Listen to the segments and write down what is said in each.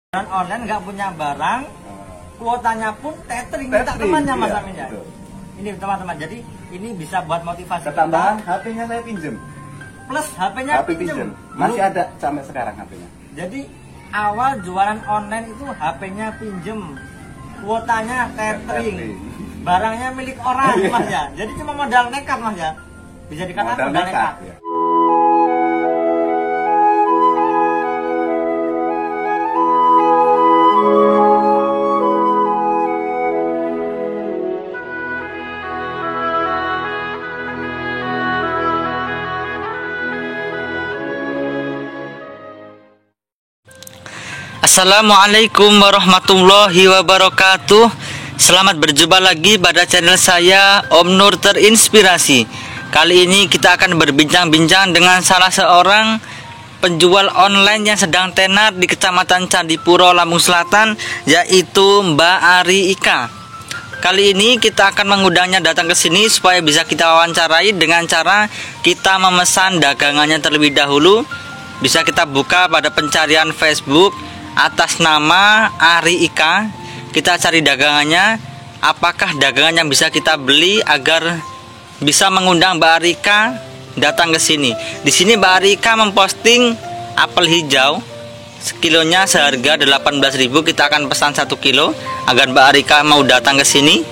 Online nggak punya barang, kuotanya pun tethering minta temannya Mas Amin ya. Ini teman-teman, jadi ini bisa buat motivasi. Ketambahan HP-nya saya pinjem. Plus HP-nya pinjem. Masih ada sampai sekarang HP-nya. Jadi awal jualan online itu HP-nya pinjem, kuotanya tethering, barangnya milik orang Mas ya. Jadi cuma modal nekat Mas ya. Bisa dikatakan modal nekat. Ya. Assalamualaikum warahmatullahi wabarakatuh. Selamat berjumpa lagi pada channel saya Om Nur Terinspirasi. Kali ini kita akan berbincang-bincang dengan salah seorang penjual online yang sedang tenar di Kecamatan Candipuro, Lampung Selatan, yaitu Mbak Ari Ika. Kali ini kita akan mengundangnya datang ke sini supaya bisa kita wawancarai dengan cara kita memesan dagangannya terlebih dahulu. Bisa kita buka pada pencarian Facebook atas nama Ari Ika, kita cari dagangannya, apakah dagangan yang bisa kita beli agar bisa mengundang Mbak Ari Ika datang ke sini. Di sini Mbak Ari Ika memposting apel hijau sekilonya seharga 18.000. Kita akan pesan 1 kilo agar Mbak Ari Ika mau datang ke sini.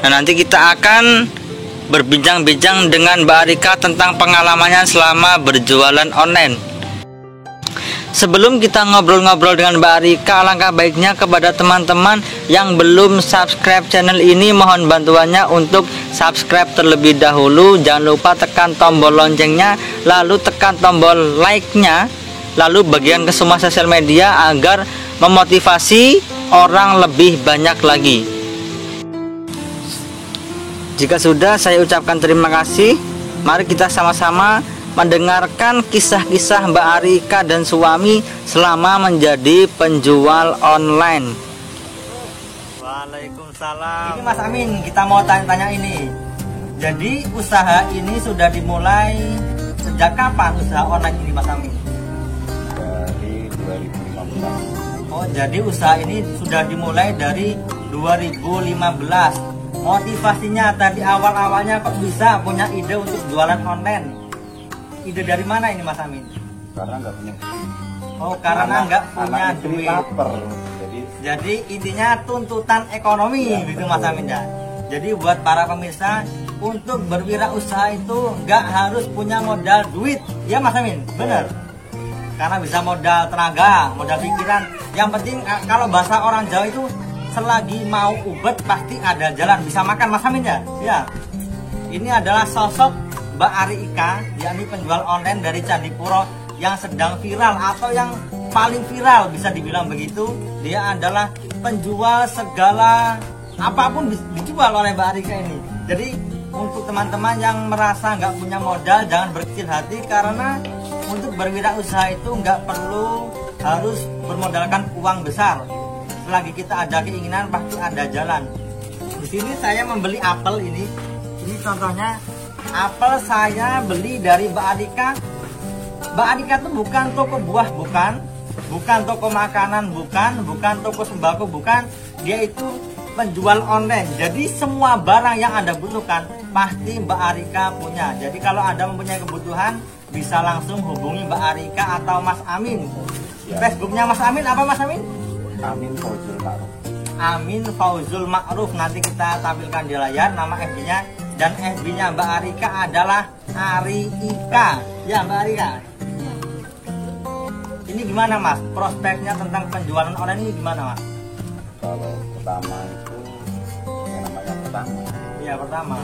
Nah, nanti kita akan berbincang-bincang dengan Mbak Ari Ika tentang pengalamannya selama berjualan online. Sebelum kita ngobrol-ngobrol dengan Mbak Ari Ika, alangkah baiknya kepada teman-teman yang belum subscribe channel ini, mohon bantuannya untuk subscribe terlebih dahulu. Jangan lupa tekan tombol loncengnya, lalu tekan tombol like-nya, lalu bagian ke semua sosial media agar memotivasi orang lebih banyak lagi. Jika sudah, saya ucapkan terima kasih. Mari kita sama-sama mendengarkan kisah-kisah Mbak Ari Ika dan suami selama menjadi penjual online. Waalaikumsalam. Ini Mas Amin, kita mau tanya-tanya ini. Jadi usaha ini sudah dimulai sejak kapan usaha online ini Mas Amin? Dari 2015. Oh, jadi usaha ini sudah dimulai dari 2015. Motivasinya tadi awal-awalnya kok bisa punya ide untuk jualan online? Ide dari mana ini Mas Amin? Karena nggak punya duit. Oh, karena nggak punya duit. Lapar. Jadi intinya tuntutan ekonomi ya, gitu Mas Amin ya. Jadi buat para pemirsa, untuk berwirausaha itu nggak harus punya modal duit, ya Mas Amin, bener. Karena bisa modal tenaga, modal pikiran. Yang penting kalau bahasa orang Jawa itu selagi mau ubet pasti ada jalan, bisa makan Mas Amin ya. Ya. Ini adalah sosok Mbak Ari Ika, yakni penjual online dari Candipuro yang sedang viral atau yang paling viral bisa dibilang begitu. Dia adalah penjual segala apapun dijual oleh Mbak Ari Ika ini. Jadi untuk teman-teman yang merasa nggak punya modal, jangan berkecil hati, karena untuk berwirausaha itu nggak perlu harus bermodalkan uang besar. Selagi kita ada keinginan pasti ada jalan. Di sini saya membeli apel ini. Ini contohnya apel saya beli dari Mbak Adika. Mbak Adika itu bukan toko buah, bukan toko makanan, bukan toko sembako, bukan. Dia itu penjual online. Jadi semua barang yang Anda butuhkan pasti Mbak Arika punya. Jadi kalau Anda mempunyai kebutuhan, bisa langsung hubungi Mbak Arika atau Mas Amin. Ya. Facebooknya Mas Amin apa Mas Amin? Amin Fauzul Ma'ruf. Amin Fauzul Ma'ruf. Nanti kita tampilkan di layar nama FB-nya. Dan FB-nya Mbak Arika adalah Ari Ika. Ya Mbak Arika. Ini gimana Mas? Prospeknya tentang penjualan online ini gimana Mas? Kalau pertama itu yang namanya pertama. Iya pertama.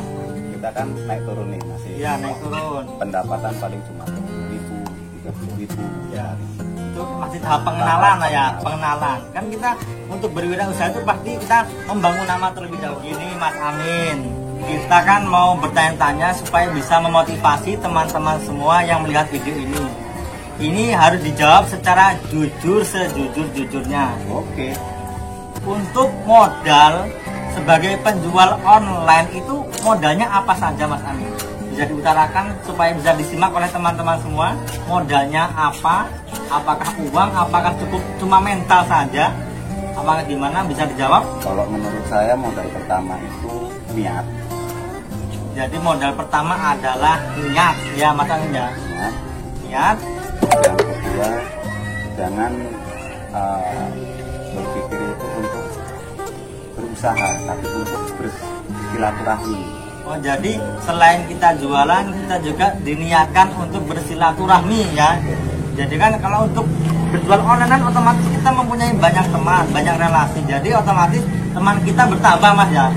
Kita kan naik turun nih masih. Iya naik turun. Pendapatan paling cuma 20.000, 30.000. Ya. Itu masih tahap pengenalan lah ya, pengenalan. Kan kita untuk berwirausaha itu pasti kita membangun nama terlebih dahulu. Ini Mas Amin. Kita kan mau bertanya-tanya supaya bisa memotivasi teman-teman semua yang melihat video ini. Ini harus dijawab secara jujur, sejujur-jujurnya. Oke. Untuk modal sebagai penjual online itu modalnya apa saja Mas Amin? bisa diutarakan supaya bisa disimak oleh teman-teman semua. Modalnya apa? Apakah uang? Apakah cukup cuma mental saja? Apakah gimana? Bisa dijawab? Kalau menurut saya modal pertama itu niat. Jadi modal pertama adalah niat, ya Mas Amin ya. Niat. Yang kedua, jangan berpikir itu untuk berusaha, tapi untuk bersilaturahmi. Oh, jadi selain kita jualan, kita juga diniatkan untuk bersilaturahmi ya. Jadi kan kalau untuk berjual online otomatis kita mempunyai banyak teman, banyak relasi. Jadi otomatis teman kita bertambah Mas ya.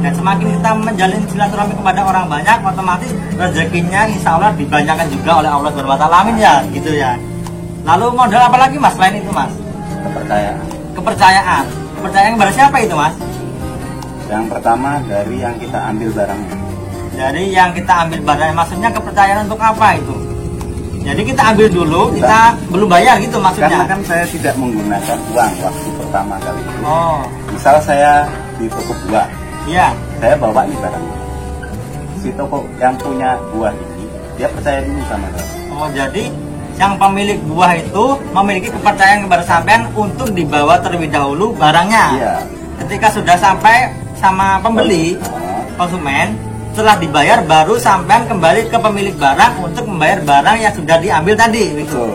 Dan semakin kita menjalin silaturahmi kepada orang banyak, otomatis rezekinya insya Allah dibanyakan juga oleh Allah Subhanahu wa Ta'ala. Amin ya, gitu ya. Lalu modal apa lagi Mas selain itu Mas? Kepercayaan. Kepercayaan. Kepercayaan kepada siapa itu Mas? Yang pertama dari yang kita ambil barangnya. Jadi yang kita ambil barangnya, maksudnya kepercayaan untuk apa itu? Jadi kita ambil dulu, kita belum bayar gitu maksudnya? Karena kan saya tidak menggunakan uang waktu pertama kali itu. Oh, Misal saya di toko buah, iya. saya bawa nih barangnya. Si toko yang punya buah ini, dia percaya dulu sama saya. Oh, jadi yang pemilik buah itu memiliki kepercayaan kepada sampean untuk dibawa terlebih dahulu barangnya. Iya. Ketika sudah sampai sama pembeli, konsumen, setelah dibayar baru sampean kembali ke pemilik barang untuk membayar barang yang sudah diambil tadi. Gitu. Betul.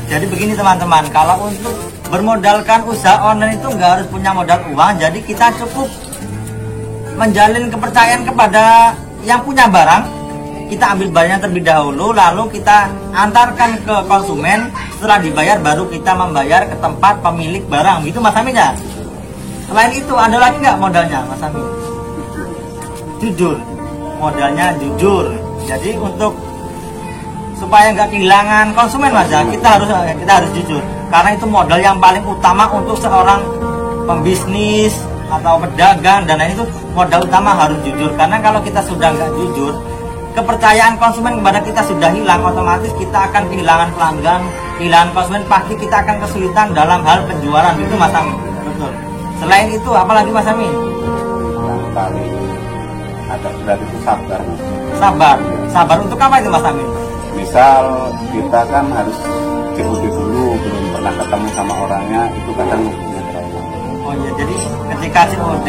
Jadi begini teman-teman, kalau untuk bermodalkan usaha online itu nggak harus punya modal uang, jadi kita cukup menjalin kepercayaan kepada yang punya barang. Kita ambil barangnya terlebih dahulu, lalu kita antarkan ke konsumen. Setelah dibayar baru kita membayar ke tempat pemilik barang. Gitu Mas Amin ya. Selain itu ada lagi nggak modalnya Mas Amin? Jujur, modalnya jujur. Jadi untuk supaya nggak kehilangan konsumen Mas ya, kita harus jujur. Karena itu modal yang paling utama untuk seorang pembisnis atau pedagang dan lain itu, modal utama harus jujur. Karena kalau kita sudah nggak jujur, kepercayaan konsumen kepada kita sudah hilang, otomatis kita akan kehilangan pelanggan, kehilangan konsumen, pasti kita akan kesulitan dalam hal penjualan. Itu Mas Amin. Betul. Selain itu apalagi Mas Amin? Yang paling agak berat itu sabar. Sabar. Sabar untuk apa itu Mas Amin? Misal kita kan harus COD dulu, belum pernah ketemu sama orangnya, itu kadang punya trauma. Oh iya, jadi ketika COD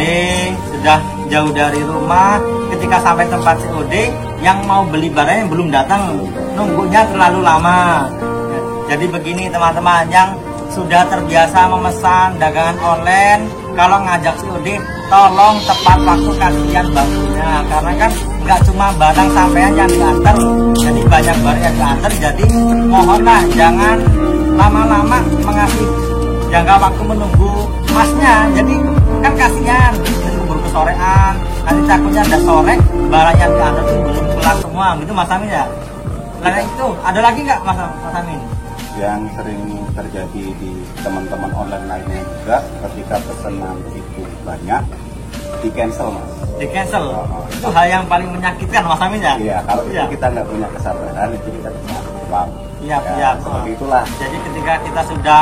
sudah jauh dari rumah, ketika sampai tempat COD, yang mau beli barangnya belum datang, nunggunya terlalu lama. Jadi begini teman-teman, yang sudah terbiasa memesan dagangan online, kalau ngajak COD, tolong tepat waktu, kasihan bangkunya. Karena kan nggak cuma barang sampean yang diantar, jadi banyak barang yang diantar. Jadi mohonlah jangan lama-lama mengasih jangka waktu menunggu masnya. Jadi kan kasihan, keburu kesorean, nanti takutnya ada sore barang yang diantar itu belum kelar semua. Gitu Mas Amin ya. Lain itu ada lagi nggak Mas Amin? Yang sering terjadi di teman-teman online lainnya juga, ketika pesanan itu banyak, di cancel Mas. Di cancel. Itu hal yang paling menyakitkan Mas Amin ya. Iya, kalau itu kita nggak punya kesabaran, itu kita bisa uang. Iya, Ya, iya. seperti itulah. Jadi ketika kita sudah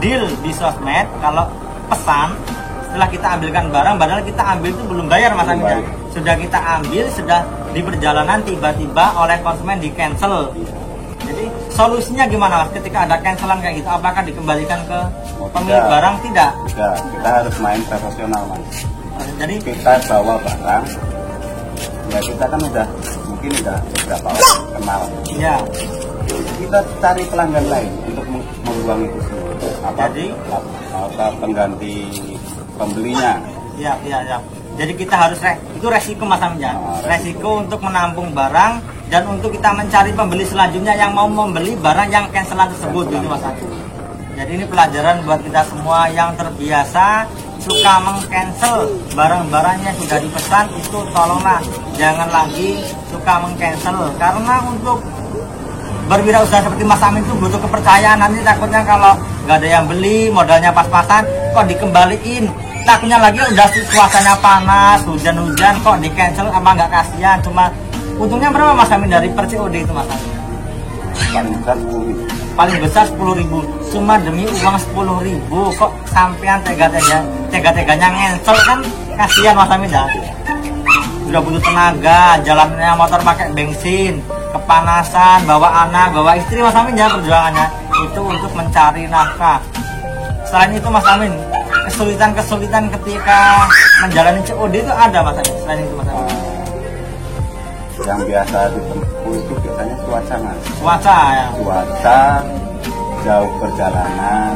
deal di sosmed, kalau pesan setelah kita ambilkan barang, padahal kita ambil itu belum bayar Mas Amin ya. Sudah kita ambil, sudah di perjalanan tiba-tiba oleh konsumen di cancel. Jadi solusinya gimana Mas? Ketika ada cancelan kayak gitu, apakah dikembalikan ke pemilik barang? Tidak. Tidak, kita harus main profesional Mas. Jadi Kita bawa barang, ya kita kan mungkin udah beberapa orang kenal. ya, Kita cari pelanggan lain untuk membuang itu semua. Jadi? Pengganti pembelinya. ya. Jadi kita harus itu resiko Mas Amin ya. Resiko untuk menampung barang dan untuk kita mencari pembeli selanjutnya yang mau membeli barang yang cancelan tersebut gitu Mas Amin. Jadi ini pelajaran buat kita semua yang terbiasa suka meng-cancel barang-barangnya sudah dipesan, itu tolonglah jangan lagi suka meng-cancel. Karena untuk berwirausaha seperti Mas Amin itu butuh kepercayaan. Nanti takutnya kalau nggak ada yang beli, modalnya pas-pasan, kok dikembaliin. Takutnya lagi udah suasananya panas, hujan-hujan, kok di-cancel, apa nggak kasihan. Cuma untungnya berapa Mas Amin dari per COD itu Mas Amin? Paling besar 10.000, cuma demi uang 10.000 kok sampean tega-teganya cancel, kan kasihan Mas Amin ya. sudah butuh tenaga, jalannya motor pakai bensin, kepanasan, bawa anak, bawa istri Mas Amin ya perjuangannya itu untuk mencari nafkah. Selain itu Mas Amin, kesulitan-kesulitan ketika menjalani COD itu ada Mas Amin. Selain itu Mas Amin. Yang biasa ditempuh itu biasanya cuaca Mas. Cuaca ya. Cuaca, jauh perjalanan,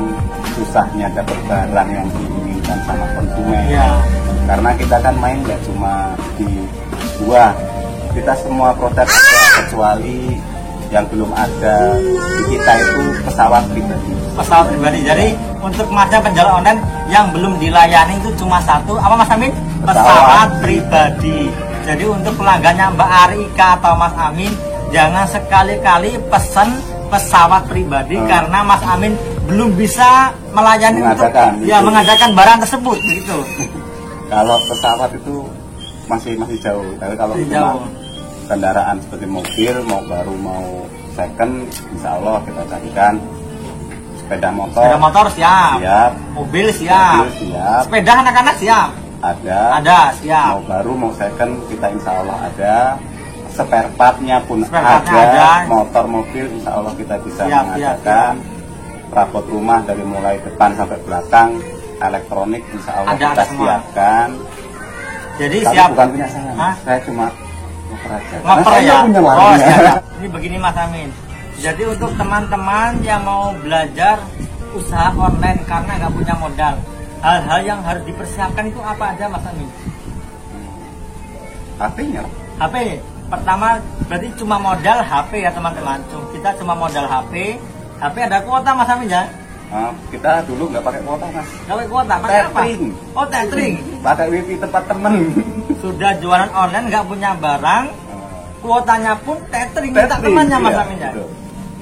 susahnya dapat barang yang diinginkan sama konsumen. Iya. Karena kita kan main nggak cuma di buah, kita semua produk ada, kecuali yang belum ada di kita itu pesawat pribadi. Pesawat pribadi. Jadi untuk Masnya penjual online yang belum dilayani itu cuma satu, apa Mas Amin? Pesawat pribadi. Jadi untuk pelanggannya Mbak Arika atau Mas Amin, jangan sekali-kali pesan pesawat pribadi karena Mas Amin belum bisa melayani mengadakan barang tersebut gitu. Kalau pesawat itu masih jauh. Tapi kalau cuma kendaraan seperti mobil, mau baru mau second, insya Allah kita carikan. Sepeda motor siap. Mobil siap. Sepeda anak-anak siap. Ada siap. Mau baru mau second kita insya Allah ada. Spare partnya pun ada. Motor mobil insya Allah kita bisa mengadakan. Perabot rumah dari mulai depan sampai belakang, elektronik insya Allah kita siapkan. Jadi tapi siap. Bukan punya saya cuma ngoper aja. Ngoper ya. Oh, siap. Ini begini Mas Amin. Jadi untuk teman-teman yang mau belajar usaha online karena nggak punya modal, hal-hal yang harus dipersiapkan itu apa aja Mas Amin? HP-nya. HP. Pertama berarti cuma modal HP ya teman-teman. Kita cuma modal HP. HP ada kuota Mas Amin ya? Kita dulu nggak pakai kuota Mas. Nggak pakai kuota, pakai apa? Oh tethering. Pakai wifi tempat temen. Sudah jualan online nggak punya barang, kuotanya pun tethering minta temannya Mas Amin ya.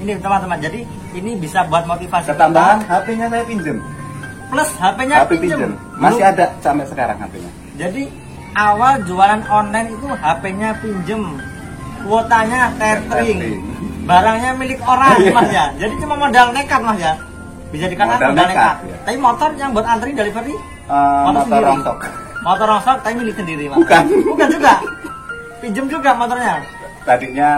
Ini teman-teman, jadi ini bisa buat motivasi. Ketambahan HP-nya saya pinjem. Plus HP-nya pinjem. Masih ada sampai sekarang HP-nya. Jadi awal jualan online itu HP-nya pinjem, kuotanya tethering, barangnya milik orang Mas ya. Jadi cuma modal nekat Mas ya. Bisa dikatakan modal nekat. Ya. Tapi motor yang buat antri delivery motor rongsok. Motor rongsok tapi milik sendiri Mas. Bukan juga. Pinjem juga motornya. Tadinya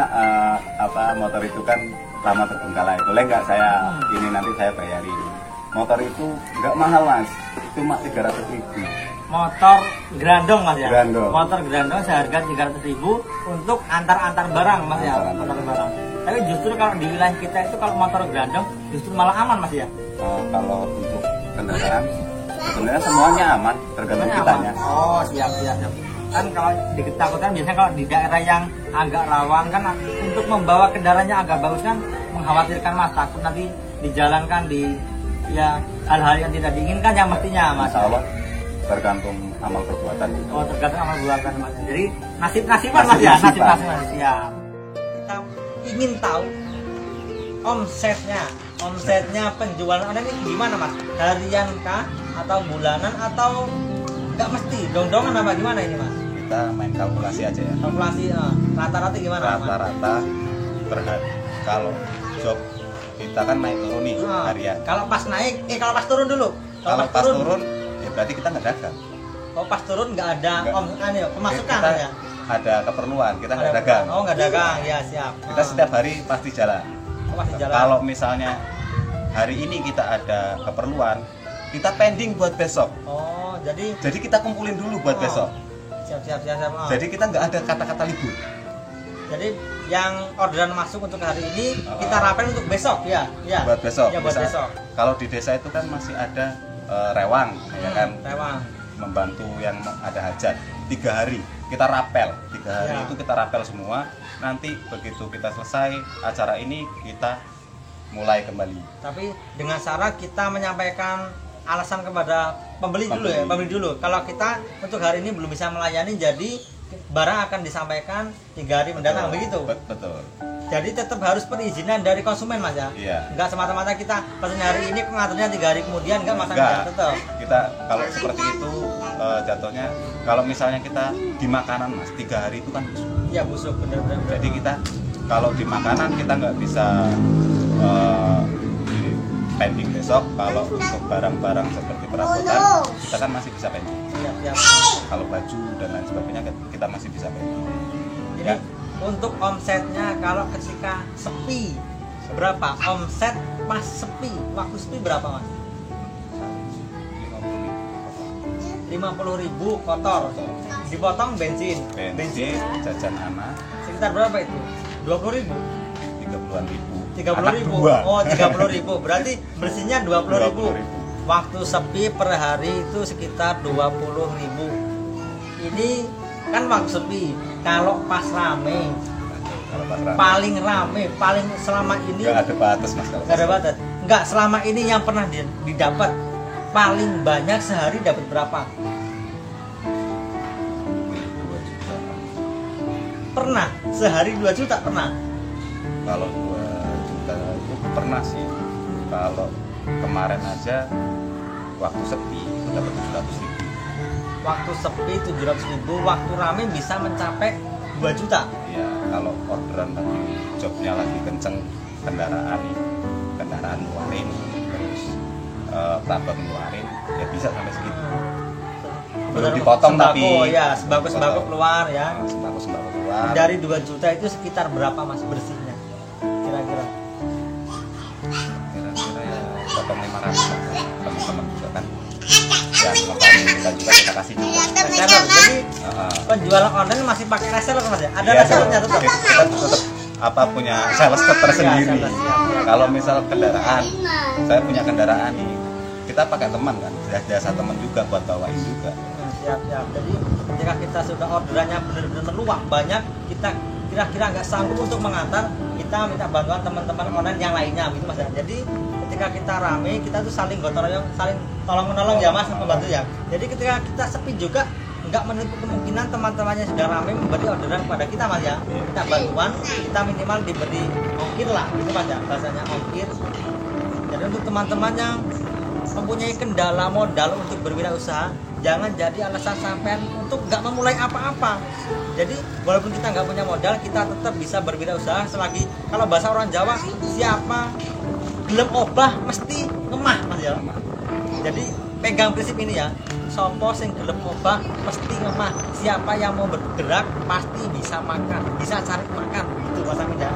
motor itu kan lama terbengkalai. Boleh nggak saya ini nanti saya bayarin. Motor itu nggak mahal Mas, cuma 300.000. Motor grandong Mas ya. Motor grandong seharga 300.000 untuk antar barang Mas ya. Antar barang. Tapi justru kalau di wilayah kita itu kalau motor grandong justru malah aman Mas ya. Kalau untuk kendaraan sebenarnya semuanya aman, tergantung kitanya. Oh siap. Kan kalau diketakutan biasanya kalau di daerah yang agak rawan kan untuk membawa kendaraannya agak bagus kan mengkhawatirkan Mas, takut nanti dijalankan di hal-hal yang tidak diinginkan yang mestinya Mas. Insya Allah tergantung amal perbuatan. Oh tergantung amal perbuatan Mas. Jadi nasib-nasiban Mas ya, nasib-nasiban siap. Kita ingin tahu omsetnya penjualan online ini gimana Mas? Harian kah atau bulanan atau nggak mesti dong-dongan apa gimana ini Mas? Kita main kalkulasi aja ya. Kalkulasi rata-rata gimana? Rata-rata kalau job kita kan naik turun nih harian. Kalau pas naik, kalau pas turun dulu. Kalau pas turun ya berarti kita nggak dagang. Oh pas turun nggak ada pemasukan kita ya? Ada keperluan, kita nggak dagang. Oh nggak dagang, ya siap. Kita setiap hari pasti jalan. Pasti jalan. Kalau misalnya hari ini kita ada keperluan, kita pending buat besok. Oh jadi kita kumpulin dulu buat besok. Siap. Jadi kita nggak ada kata-kata libur. Jadi yang orderan masuk untuk hari ini kita rapel untuk besok ya. Buat besok. Ya buat besok. Kalau di desa itu kan masih ada rewang, ya kan? Rewang. Membantu yang ada hajat. 3 hari kita rapel. 3 hari itu kita rapel semua. Nanti begitu kita selesai acara ini kita mulai kembali. Tapi dengan syarat kita menyampaikan alasan kepada pembeli dulu. Kalau kita untuk hari ini belum bisa melayani, jadi barang akan disampaikan 3 hari mendatang, begitu. Betul. Jadi tetap harus perizinan dari konsumen Mas ya. Iya. Enggak semata-mata kita pesan hari ini ngaturnya 3 hari kemudian enggak Mas. Tetap. Kita kalau seperti itu jatuhnya kalau misalnya kita di makanan Mas 3 hari itu kan busuk. Iya busuk benar-benar. Jadi kita kalau di makanan kita nggak bisa pending besok. Kalau untuk barang-barang seperti perabotan kita kan masih bisa pending. Siap. Kalau baju dan lain sebagainya kita masih bisa pending. Jadi untuk omsetnya kalau ketika sepi berapa? Omset pas sepi, waktu sepi berapa mas? 50.000 kotor, dipotong bensin, jajan anak sekitar berapa itu? 20.000? 30-an ribu. 30.000. Oh 30.000, berarti bersihnya 20.000. Waktu sepi per hari itu sekitar 20.000. Ini kan waktu sepi. Kalau pas rame, paling rame, paling selama ini nggak ada batas mas. Nggak ada batas. Nggak, selama ini yang pernah didapat paling banyak sehari dapat berapa? 2 juta. Pernah sehari 2 juta pernah? Kalau 2 juta itu pernah sih. Kalau kemarin aja waktu sepi itu dapat 700.000. Waktu sepi 700.000, waktu rame bisa mencapai 2 juta. Ya kalau orderan lagi, jobnya lagi kenceng, kendaraan ngeluarin, terus pelabak ngeluarin, ya bisa sampai segitu. Belum dipotong sembako, tapi ya sembako keluar ya. Sembako keluar. Dari 2 juta itu sekitar berapa mas bersihnya? Kira-kira Ya potong 500 teman-teman juga kan. Ya teman-teman kita kasih juga. reseller. Jadi penjualan online masih pakai reseller mas ya? Ada resellernya tetap? Kita tetap punya sales tersendiri. Ya, sales. Kalau misal kendaraan, saya punya kendaraan nih, kita pakai teman kan, jasa teman juga buat bawain juga. Siap. Jadi ketika kita sudah orderannya benar-benar meluap banyak, kita kira-kira nggak sanggup untuk mengantar, kita minta bantuan teman-teman online yang lainnya gitu mas ya. Jadi ketika kita rame, kita tuh saling gotong royong, saling tolong menolong ya mas, membantu ya. Jadi ketika kita sepi juga nggak menutup kemungkinan teman-temannya sudah rame memberi orderan kepada kita mas ya. Kita bantuan, kita minimal diberi ongkir lah gitu mas ya, bahasanya ongkir. Jadi untuk teman-teman yang mempunyai kendala modal untuk berwirausaha, jangan jadi alasan sampean untuk nggak memulai apa-apa. Jadi walaupun kita nggak punya modal, kita tetap bisa berwirausaha selagi, kalau bahasa orang Jawa, siapa gelem obah mesti ngemah mas ya. Jadi pegang prinsip ini ya, sopo sing gelem obah mesti ngemah. Siapa yang mau bergerak pasti bisa makan, bisa cari makan, gitu mas Amin ya.